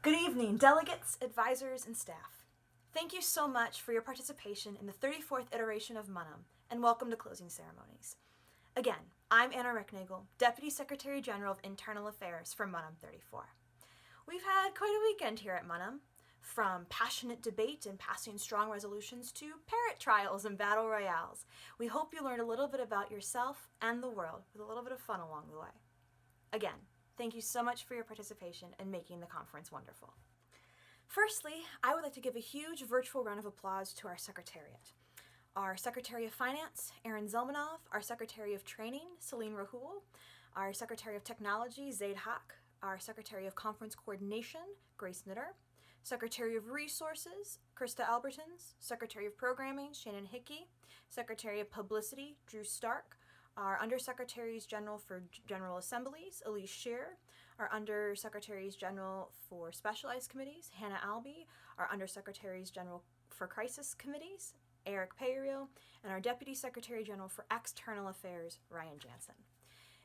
Good evening, delegates, advisors, and staff. Thank you so much for your participation in the 34th iteration of MUNUM, and welcome to Closing Ceremonies. Again, I'm Anna Recknagel, Deputy Secretary General of Internal Affairs for MUNUM 34. We've had quite a weekend here at MUNUM, from passionate debate and passing strong resolutions to parrot trials and battle royales. We hope you learned a little bit about yourself and the world with a little bit of fun along the way. Again, thank you so much for your participation in making the conference wonderful. Firstly, I would like to give a huge virtual round of applause to our Secretariat. Our Secretary of Finance, Aaron Zelmanov, our Secretary of Training, Celine Rahul, our Secretary of Technology, Zaid Haq, our Secretary of Conference Coordination, Grace Knitter, Secretary of Resources, Krista Albertons, Secretary of Programming, Shannon Hickey, Secretary of Publicity, Drew Stark, our Undersecretaries General for General Assemblies, Elise Scheer, our Undersecretaries General for Specialized Committees, Hannah Albee, our Undersecretaries General for Crisis Committees, Eric Perio, and our Deputy Secretary General for External Affairs, Ryan Jansen.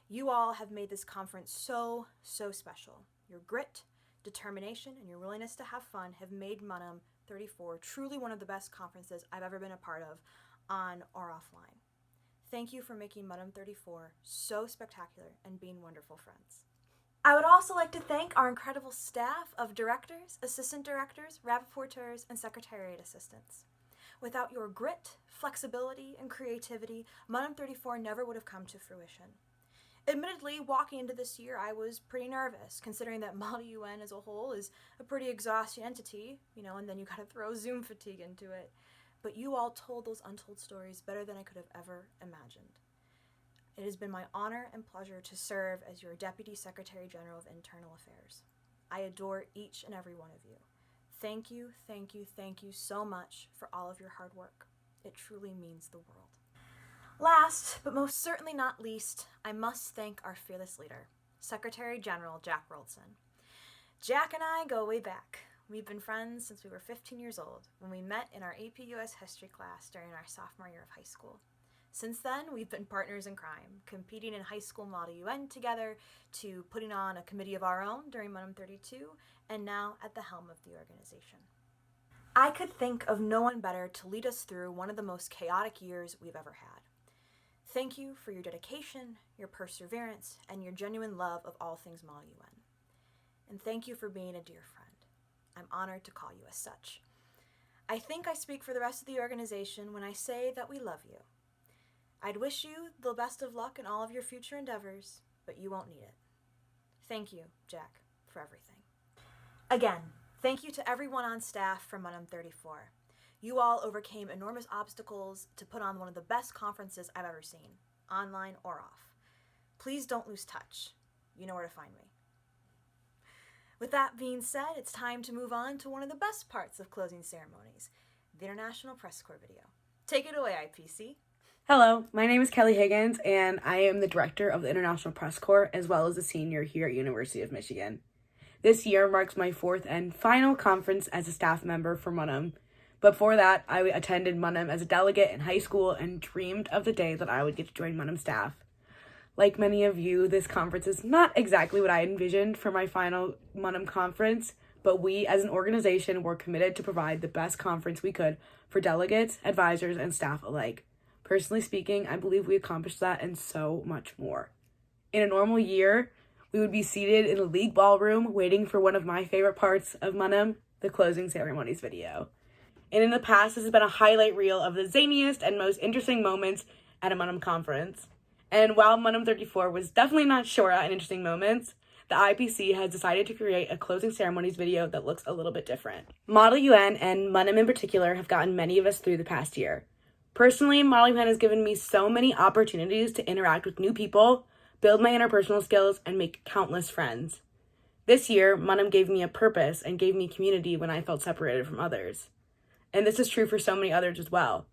You all have made this conference so special. Your grit, determination, and your willingness to have fun have made MUNUM 34 truly one of the best conferences I've ever been a part of, on or offline. Thank you for making MUNUM 34 so spectacular and being wonderful friends. I would also like to thank our incredible staff of directors, assistant directors, rapporteurs, and secretariat assistants. Without your grit, flexibility, and creativity, MUNUM 34 never would have come to fruition. Admittedly, walking into this year, I was pretty nervous, considering that Model UN as a whole is a pretty exhausting entity, and then you gotta throw Zoom fatigue into it. But you all told those untold stories better than I could have ever imagined. It has been my honor and pleasure to serve as your Deputy Secretary General of Internal Affairs. I adore each and every one of you. Thank you so much for all of your hard work. It truly means the world. Last, but most certainly not least, I must thank our fearless leader, Secretary General Jack Roldson. Jack and I go way back. We've been friends since we were 15 years old, when we met in our AP US History class during our sophomore year of high school. Since then, we've been partners in crime, competing in high school Model UN together, to putting on a committee of our own during MUNUM 32, and now at the helm of the organization. I could think of no one better to lead us through one of the most chaotic years we've ever had. Thank you for your dedication, your perseverance, and your genuine love of all things Model UN. And thank you for being a dear friend. I'm honored to call you as such. I think I speak for the rest of the organization when I say that we love you. I'd wish you the best of luck in all of your future endeavors, but you won't need it. Thank you, Jack, for everything. Again, thank you to everyone on staff from MUNUM 34. You all overcame enormous obstacles to put on one of the best conferences I've ever seen, online or off. Please don't lose touch. You know where to find me. With that being said, it's time to move on to one of the best parts of Closing Ceremonies, the International Press Corps video. Take it away, IPC. Hello, my name is Kelly Higgins, and I am the director of the International Press Corps, as well as a senior here at University of Michigan. This year marks my fourth and final conference as a staff member for MUNUM. But before that, I attended MUNUM as a delegate in high school and dreamed of the day that I would get to join MUNUM staff. Like many of you, this conference is not exactly what I envisioned for my final MUNUM conference, but we as an organization were committed to provide the best conference we could for delegates, advisors, and staff alike. Personally speaking, I believe we accomplished that and so much more. In a normal year, we would be seated in a league ballroom waiting for one of my favorite parts of MUNUM, the Closing Ceremonies video. And in the past, this has been a highlight reel of the zaniest and most interesting moments at a MUNUM conference. And while MUNUM 34 was definitely not short on interesting moments, the IPC has decided to create a Closing Ceremonies video that looks a little bit different. Model UN and MUNUM in particular have gotten many of us through the past year. Personally, Model UN has given me so many opportunities to interact with new people, build my interpersonal skills, and make countless friends. This year, MUNUM gave me a purpose and gave me community when I felt separated from others. And this is true for so many others as well.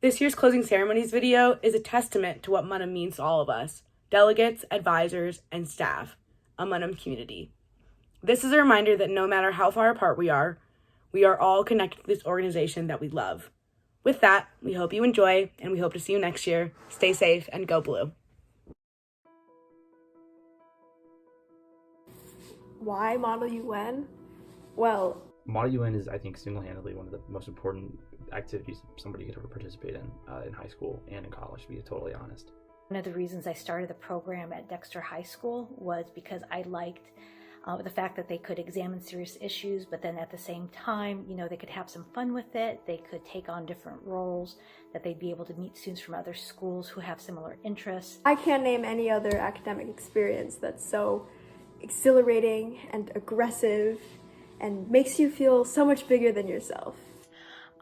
This year's Closing Ceremonies video is a testament to what MUNUM means to all of us, delegates, advisors, and staff, a MUNUM community. This is a reminder that no matter how far apart we are all connected to this organization that we love. With that, we hope you enjoy, and we hope to see you next year. Stay safe and go blue. Why Model UN? Well, Model UN is, I think, single-handedly one of the most important activities somebody could ever participate in high school and in college, to be totally honest. One of the reasons I started the program at Dexter High School was because I liked the fact that they could examine serious issues, but then at the same time, they could have some fun with it. They could take on different roles, that they'd be able to meet students from other schools who have similar interests. I can't name any other academic experience that's so exhilarating and aggressive and makes you feel so much bigger than yourself.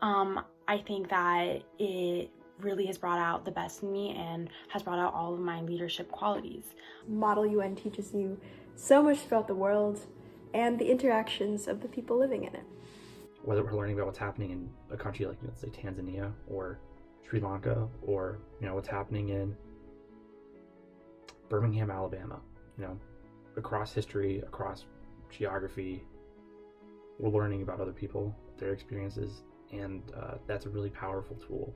I think that it really has brought out the best in me and has brought out all of my leadership qualities. Model UN teaches you so much about the world and the interactions of the people living in it. Whether we're learning about what's happening in a country like, let's say, Tanzania or Sri Lanka, or, what's happening in Birmingham, Alabama, across history, across geography, we're learning about other people, their experiences, and that's a really powerful tool.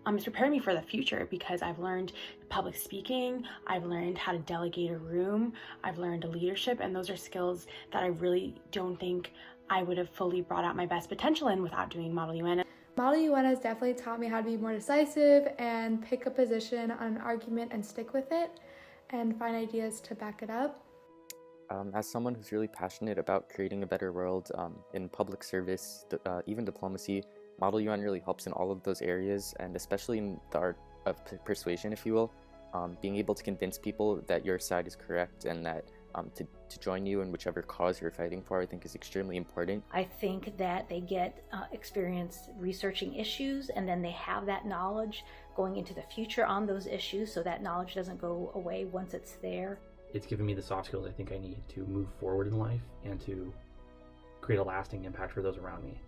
It's preparing me for the future because I've learned public speaking, I've learned how to delegate a room, I've learned leadership, and those are skills that I really don't think I would have fully brought out my best potential in without doing Model UN. Model UN has definitely taught me how to be more decisive and pick a position on an argument and stick with it and find ideas to back it up. As someone who's really passionate about creating a better world in public service, even diplomacy, Model UN really helps in all of those areas, and especially in the art of persuasion, if you will. Being able to convince people that your side is correct and that to join you in whichever cause you're fighting for, I think is extremely important. I think that they get experience researching issues, and then they have that knowledge going into the future on those issues, so that knowledge doesn't go away once it's there. It's given me the soft skills I think I need to move forward in life and to create a lasting impact for those around me.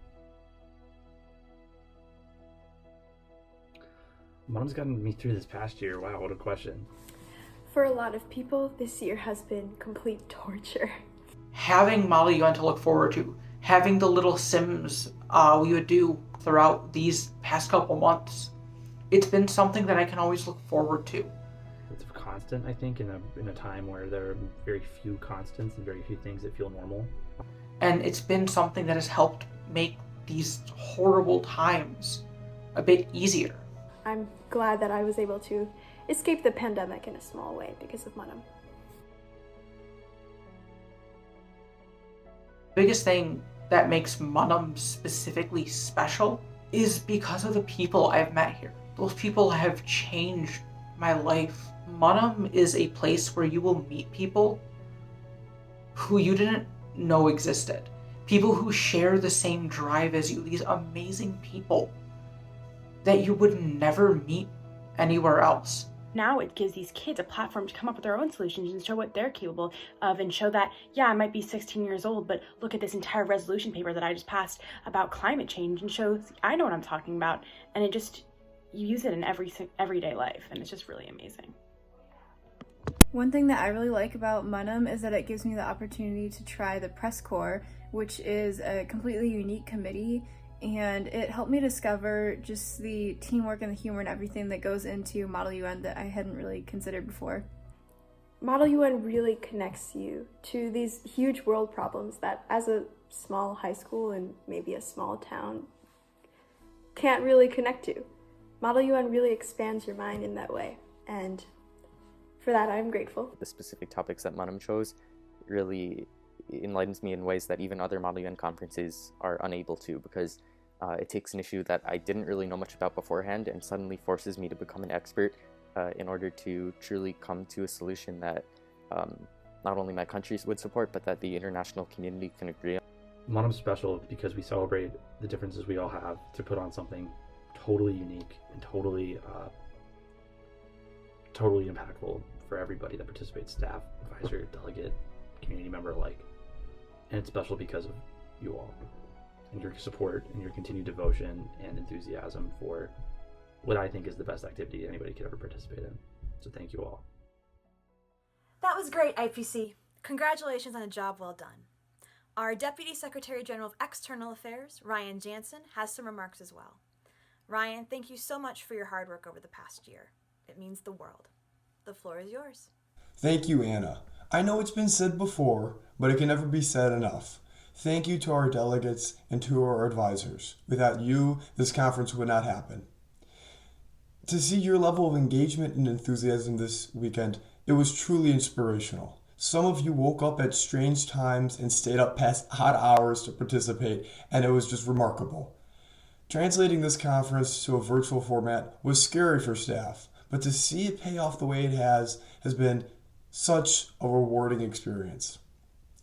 MUNUM's gotten me through this past year. Wow, what a question. For a lot of people, this year has been complete torture. Having Model UN to look forward to, having the little sims we would do throughout these past couple months, it's been something that I can always look forward to. It's a constant, I think, in a time where there are very few constants and very few things that feel normal. And it's been something that has helped make these horrible times a bit easier. I'm glad that I was able to escape the pandemic in a small way because of MUNUM. The biggest thing that makes MUNUM specifically special is because of the people I've met here. Those people have changed my life. MUNUM is a place where you will meet people who you didn't know existed. People who share the same drive as you. These amazing people that you would never meet anywhere else. Now it gives these kids a platform to come up with their own solutions and show what they're capable of, and show that, yeah, I might be 16 years old, but look at this entire resolution paper that I just passed about climate change, and shows I know what I'm talking about, and you use it in everyday life, and it's just really amazing. One thing that I really like about MUNUM is that it gives me the opportunity to try the press corps, which is a completely unique committee, and it helped me discover just the teamwork and the humor and everything that goes into Model UN that I hadn't really considered before. Model UN really connects you to these huge world problems that as a small high school and maybe a small town can't really connect to. Model UN really expands your mind in that way, and for that I'm grateful. The specific topics that MUNUM chose really enlightens me in ways that even other Model UN conferences are unable to, because it takes an issue that I didn't really know much about beforehand and suddenly forces me to become an expert in order to truly come to a solution that not only my country would support, but that the international community can agree on. MUNUM's special because we celebrate the differences we all have to put on something totally unique and totally impactful for everybody that participates, staff, advisor, delegate, community member alike. And it's special because of you all and your support and your continued devotion and enthusiasm for what I think is the best activity anybody could ever participate in. So thank you all. That was great, IPC. Congratulations on a job well done. Our Deputy Secretary General of External Affairs, Ryan Jansen, has some remarks as well. Ryan, thank you so much for your hard work over the past year. It means the world. The floor is yours. Thank you, Anna. I know it's been said before, but it can never be said enough. Thank you to our delegates and to our advisors. Without you, this conference would not happen. To see your level of engagement and enthusiasm this weekend, it was truly inspirational. Some of you woke up at strange times and stayed up past odd hours to participate, and it was just remarkable. Translating this conference to a virtual format was scary for staff, but to see it pay off the way it has been such a rewarding experience.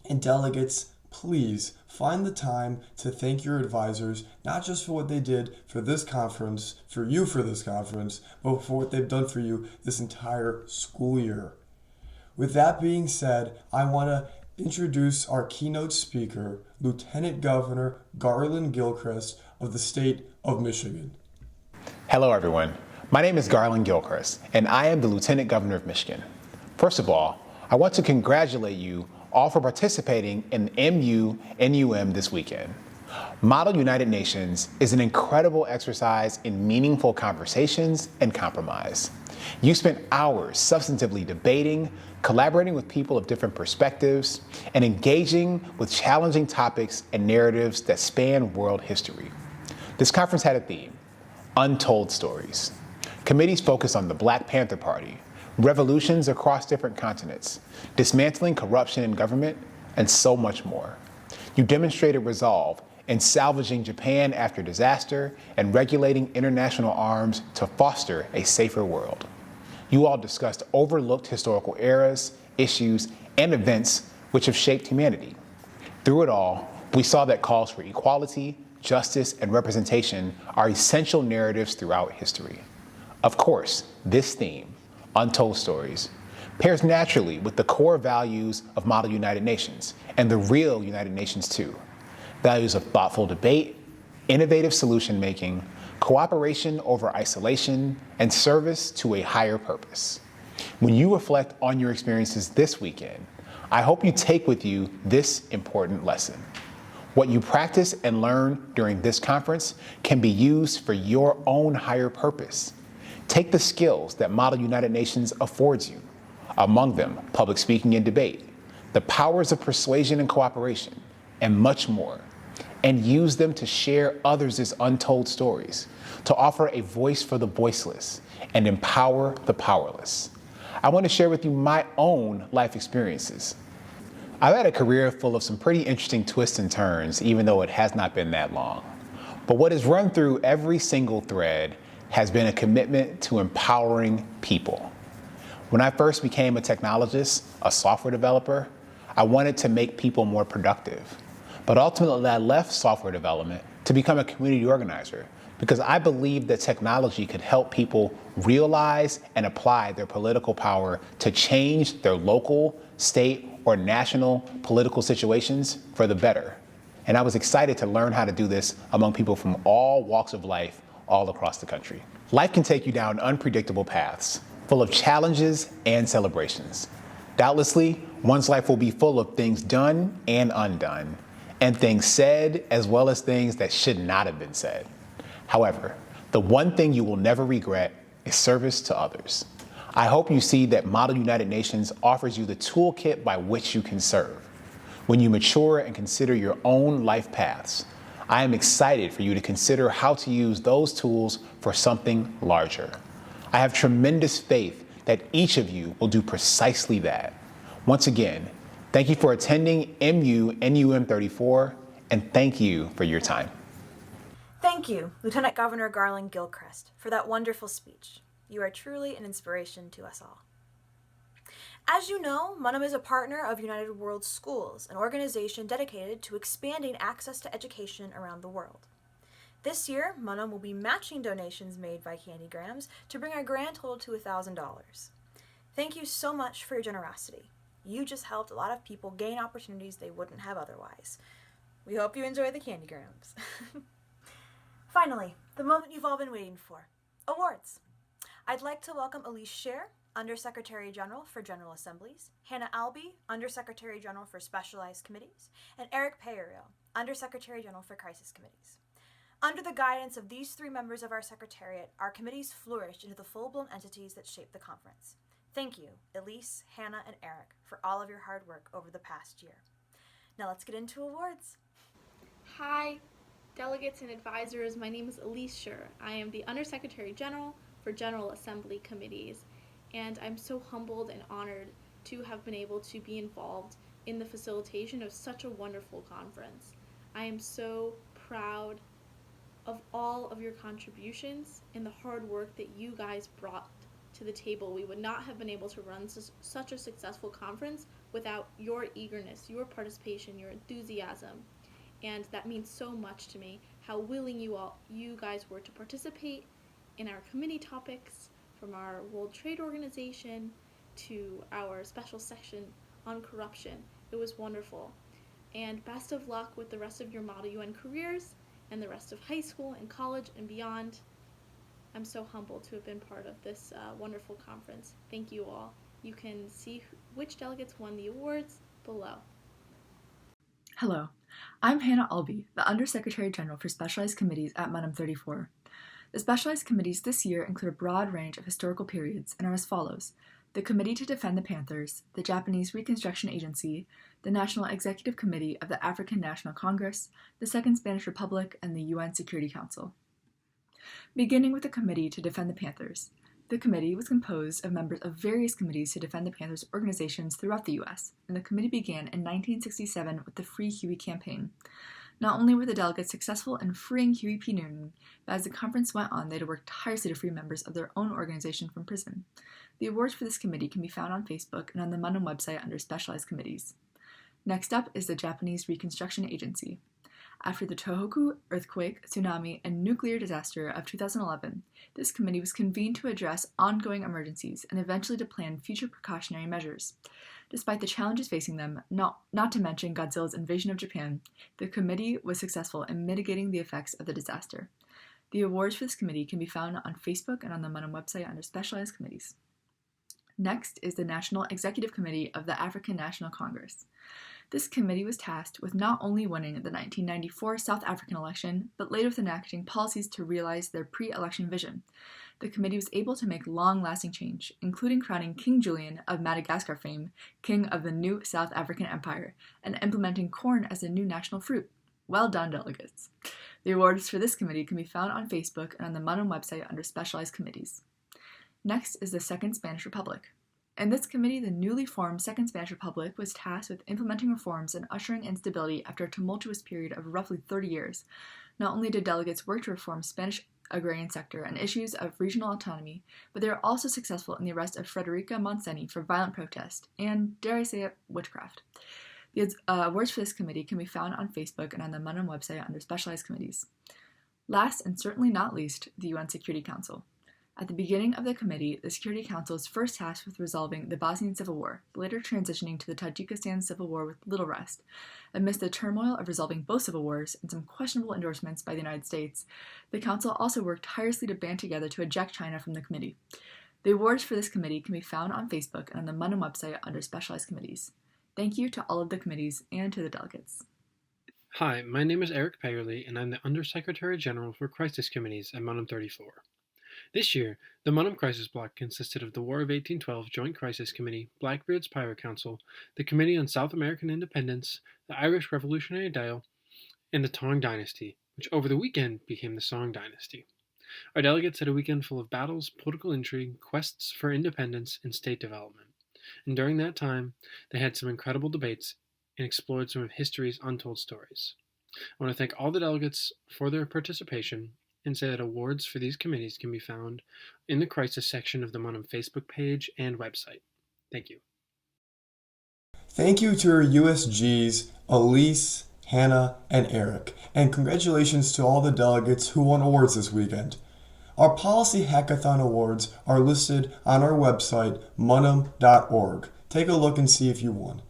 And delegates, please find the time to thank your advisors, not just for what they did for this conference, for this conference, but for what they've done for you this entire school year. With that being said, I want to introduce our keynote speaker, Lieutenant Governor Garlin Gilchrist of the state of Michigan. Hello, everyone. My name is Garlin Gilchrist, and I am the Lieutenant Governor of Michigan. First of all, I want to congratulate you all for participating in MUNUM this weekend. Model United Nations is an incredible exercise in meaningful conversations and compromise. You spent hours substantively debating, collaborating with people of different perspectives, and engaging with challenging topics and narratives that span world history. This conference had a theme: Untold Stories. Committees focused on the Black Panther Party, revolutions across different continents, dismantling corruption in government, and so much more. You demonstrated resolve in salvaging Japan after disaster and regulating international arms to foster a safer world. You all discussed overlooked historical eras, issues, and events which have shaped humanity. Through it all, we saw that calls for equality, justice, and representation are essential narratives throughout history. Of course, this theme, Untold Stories, pairs naturally with the core values of Model United Nations and the real United Nations too. Values of thoughtful debate, innovative solution making, cooperation over isolation, and service to a higher purpose. When you reflect on your experiences this weekend, I hope you take with you this important lesson. What you practice and learn during this conference can be used for your own higher purpose. Take the skills that Model United Nations affords you, among them public speaking and debate, the powers of persuasion and cooperation, and much more, and use them to share others' untold stories, to offer a voice for the voiceless, and empower the powerless. I want to share with you my own life experiences. I've had a career full of some pretty interesting twists and turns, even though it has not been that long. But what has run through every single thread has been a commitment to empowering people. When I first became a technologist, a software developer, I wanted to make people more productive. But ultimately, I left software development to become a community organizer because I believed that technology could help people realize and apply their political power to change their local, state, or national political situations for the better. And I was excited to learn how to do this among people from all walks of life all across the country. Life can take you down unpredictable paths, full of challenges and celebrations. Doubtlessly, one's life will be full of things done and undone, and things said as well as things that should not have been said. However, the one thing you will never regret is service to others. I hope you see that Model United Nations offers you the toolkit by which you can serve. When you mature and consider your own life paths, I am excited for you to consider how to use those tools for something larger. I have tremendous faith that each of you will do precisely that. Once again, thank you for attending MUNUM 34, and thank you for your time. Thank you, Lieutenant Governor Garlin Gilchrist, for that wonderful speech. You are truly an inspiration to us all. As you know, MUNUM is a partner of United World Schools, an organization dedicated to expanding access to education around the world. This year, MUNUM will be matching donations made by Candygrams to bring our grand total to $1,000. Thank you so much for your generosity. You just helped a lot of people gain opportunities they wouldn't have otherwise. We hope you enjoy the Candygrams. Finally, the moment you've all been waiting for. Awards. I'd like to welcome Elise Scher, Undersecretary General for General Assemblies, Hannah Albee, Undersecretary General for Specialized Committees, and Eric Peyorio, Undersecretary General for Crisis Committees. Under the guidance of these three members of our Secretariat, our committees flourished into the full-blown entities that shape the conference. Thank you, Elise, Hannah, and Eric, for all of your hard work over the past year. Now let's get into awards. Hi, delegates and advisors. My name is Elise Schur. I am the Undersecretary General for General Assembly Committees, and I'm so humbled and honored to have been able to be involved in the facilitation of such a wonderful conference. I am so proud of all of your contributions and the hard work that you guys brought to the table. We would not have been able to run such a successful conference without your eagerness, your participation, your enthusiasm, and that means so much to me, how willing you guys were to participate in our committee topics, from our World Trade Organization to our special section on corruption. It was wonderful. And best of luck with the rest of your Model UN careers and the rest of high school and college and beyond. I'm so humbled to have been part of this wonderful conference. Thank you all. You can see which delegates won the awards below. Hello, I'm Hannah Albee, the Undersecretary General for Specialized Committees at MUNUM 34. The Specialized Committees this year include a broad range of historical periods and are as follows: the Committee to Defend the Panthers, the Japanese Reconstruction Agency, the National Executive Committee of the African National Congress, the Second Spanish Republic, and the UN Security Council. Beginning with the Committee to Defend the Panthers, the committee was composed of members of various committees to defend the Panthers organizations throughout the U.S., and the committee began in 1967 with the Free Huey campaign. Not only were the delegates successful in freeing Huey P. Newton, but as the conference went on, they had worked tirelessly to free members of their own organization from prison. The awards for this committee can be found on Facebook and on the MUNUM website under Specialized Committees. Next up is the Japanese Reconstruction Agency. After the Tohoku earthquake, tsunami, and nuclear disaster of 2011, this committee was convened to address ongoing emergencies and eventually to plan future precautionary measures. Despite the challenges facing them, not to mention Godzilla's invasion of Japan, the committee was successful in mitigating the effects of the disaster. The awards for this committee can be found on Facebook and on the MUNUM website under Specialized Committees. Next is the National Executive Committee of the African National Congress. This committee was tasked with not only winning the 1994 South African election, but later with enacting policies to realize their pre-election vision. The committee was able to make long-lasting change, including crowning King Julian of Madagascar fame king of the new South African Empire, and implementing corn as a new national fruit. Well done, delegates. The awards for this committee can be found on Facebook and on the MUNUM website under Specialized Committees. Next is the Second Spanish Republic. In this committee, the newly formed Second Spanish Republic was tasked with implementing reforms and ushering in stability after a tumultuous period of roughly 30 years. Not only did delegates work to reform Spanish agrarian sector and issues of regional autonomy, but they were also successful in the arrest of Frederica Montseny for violent protest and, dare I say it, witchcraft. The awards for this committee can be found on Facebook and on the MUNUM website under Specialized Committees. Last and certainly not least, the UN Security Council. At the beginning of the committee, the Security Council was first tasked with resolving the Bosnian Civil War, later transitioning to the Tajikistan Civil War with little rest. Amidst the turmoil of resolving both civil wars and some questionable endorsements by the United States, the Council also worked tirelessly to band together to eject China from the committee. The awards for this committee can be found on Facebook and on the MUNUM website under Specialized Committees. Thank you to all of the committees and to the delegates. Hi, my name is Eric Pegerle, and I'm the Undersecretary General for Crisis Committees at MUNUM 34. This year, the MUNUM Crisis Block consisted of the War of 1812 Joint Crisis Committee, Blackbeard's Pirate Council, the Committee on South American Independence, the Irish Revolutionary Dial, and the Tang Dynasty, which over the weekend became the Song Dynasty. Our delegates had a weekend full of battles, political intrigue, quests for independence, and state development. And during that time, they had some incredible debates and explored some of history's untold stories. I want to thank all the delegates for their participation and say that awards for these committees can be found in the crisis section of the MUNUM Facebook page and website. Thank you. Thank you to our USGs, Elise, Hannah, and Eric, and congratulations to all the delegates who won awards this weekend. Our Policy Hackathon awards are listed on our website, munum.org. Take a look and see if you won.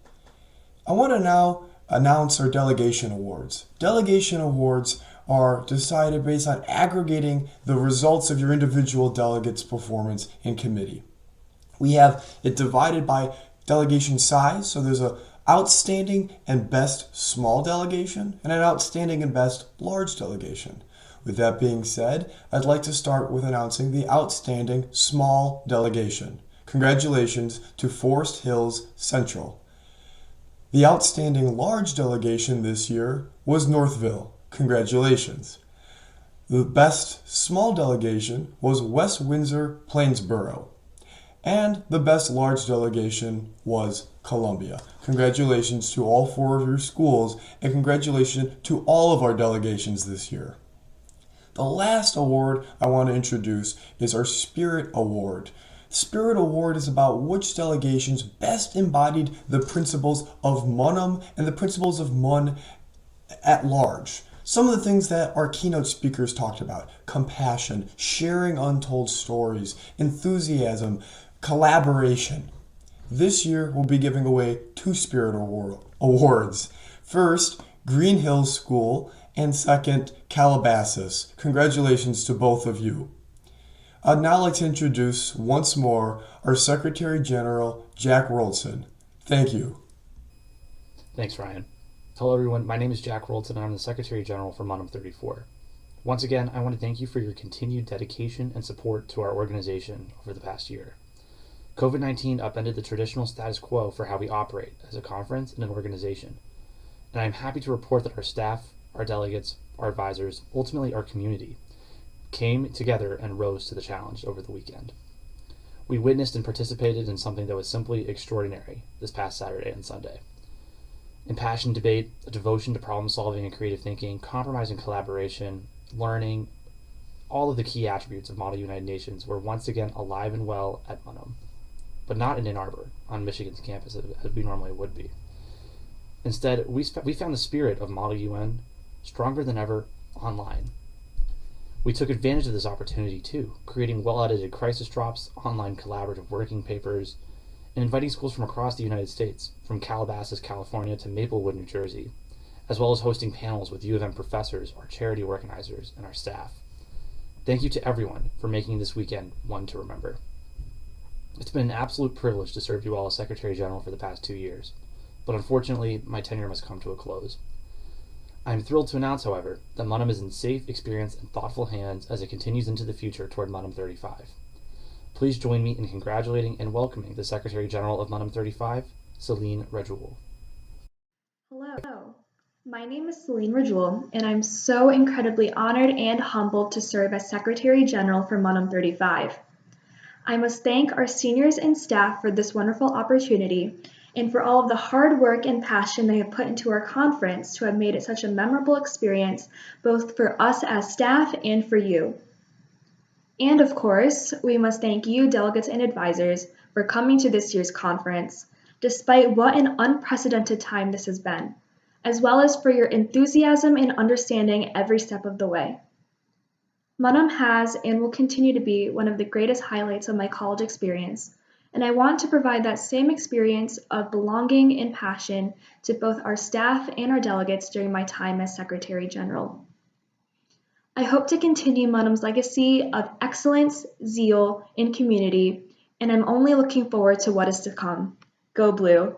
I want to now announce our delegation awards. Delegation awards are decided based on aggregating the results of your individual delegate's performance in committee. We have it divided by delegation size, so there's a outstanding and best small delegation and an outstanding and best large delegation. With that being said, I'd like to start with announcing the outstanding small delegation. Congratulations to Forest Hills Central. The outstanding large delegation this year was Northville. Congratulations. The best small delegation was West Windsor Plainsboro. And the best large delegation was Columbia. Congratulations to all 4 of your schools, and congratulations to all of our delegations this year. The last award I want to introduce is our Spirit Award. Spirit Award is about which delegations best embodied the principles of MUNUM and the principles of MUN at large. Some of the things that our keynote speakers talked about: compassion, sharing untold stories, enthusiasm, collaboration. This year we'll be giving away 2 Spirit Awards. First, Green Hills School, and second, Calabasas. Congratulations to both of you. I'd now like to introduce once more our Secretary General, Jack Roldson. Thank you. Thanks, Ryan. Hello, everyone. My name is Jack Roldson, and I'm the Secretary General for MUNUM 34. Once again, I want to thank you for your continued dedication and support to our organization over the past year. COVID-19 upended the traditional status quo for how we operate as a conference and an organization, and I'm happy to report that our staff, our delegates, our advisors, ultimately our community, came together and rose to the challenge over the weekend. We witnessed and participated in something that was simply extraordinary this past Saturday and Sunday. Impassioned debate, a devotion to problem solving and creative thinking, compromise and collaboration, learning, all of the key attributes of Model United Nations were once again alive and well at MUNUM, but not in Ann Arbor, on Michigan's campus as we normally would be. Instead, we found the spirit of Model UN stronger than ever online. We took advantage of this opportunity too, creating well-edited crisis drops, online collaborative working papers, and inviting schools from across the United States, from Calabasas, California to Maplewood, New Jersey, as well as hosting panels with U of M professors, our charity organizers, and our staff. Thank you to everyone for making this weekend one to remember. It's been an absolute privilege to serve you all as Secretary General for the past 2 years, but unfortunately, my tenure must come to a close. I am thrilled to announce, however, that MUNUM is in safe, experienced, and thoughtful hands as it continues into the future toward MUNUM 35. Please join me in congratulating and welcoming the Secretary General of MUNUM 35, Celine Rejul. Hello, my name is Celine Rejul, and I'm so incredibly honored and humbled to serve as Secretary General for MUNUM 35. I must thank our seniors and staff for this wonderful opportunity and for all of the hard work and passion they have put into our conference to have made it such a memorable experience, both for us as staff and for you. And of course, we must thank you, delegates and advisors, for coming to this year's conference, despite what an unprecedented time this has been, as well as for your enthusiasm and understanding every step of the way. MUNUM has and will continue to be one of the greatest highlights of my college experience, and I want to provide that same experience of belonging and passion to both our staff and our delegates during my time as Secretary General. I hope to continue MUNUM's legacy of excellence, zeal, and community, and I'm only looking forward to what is to come. Go Blue!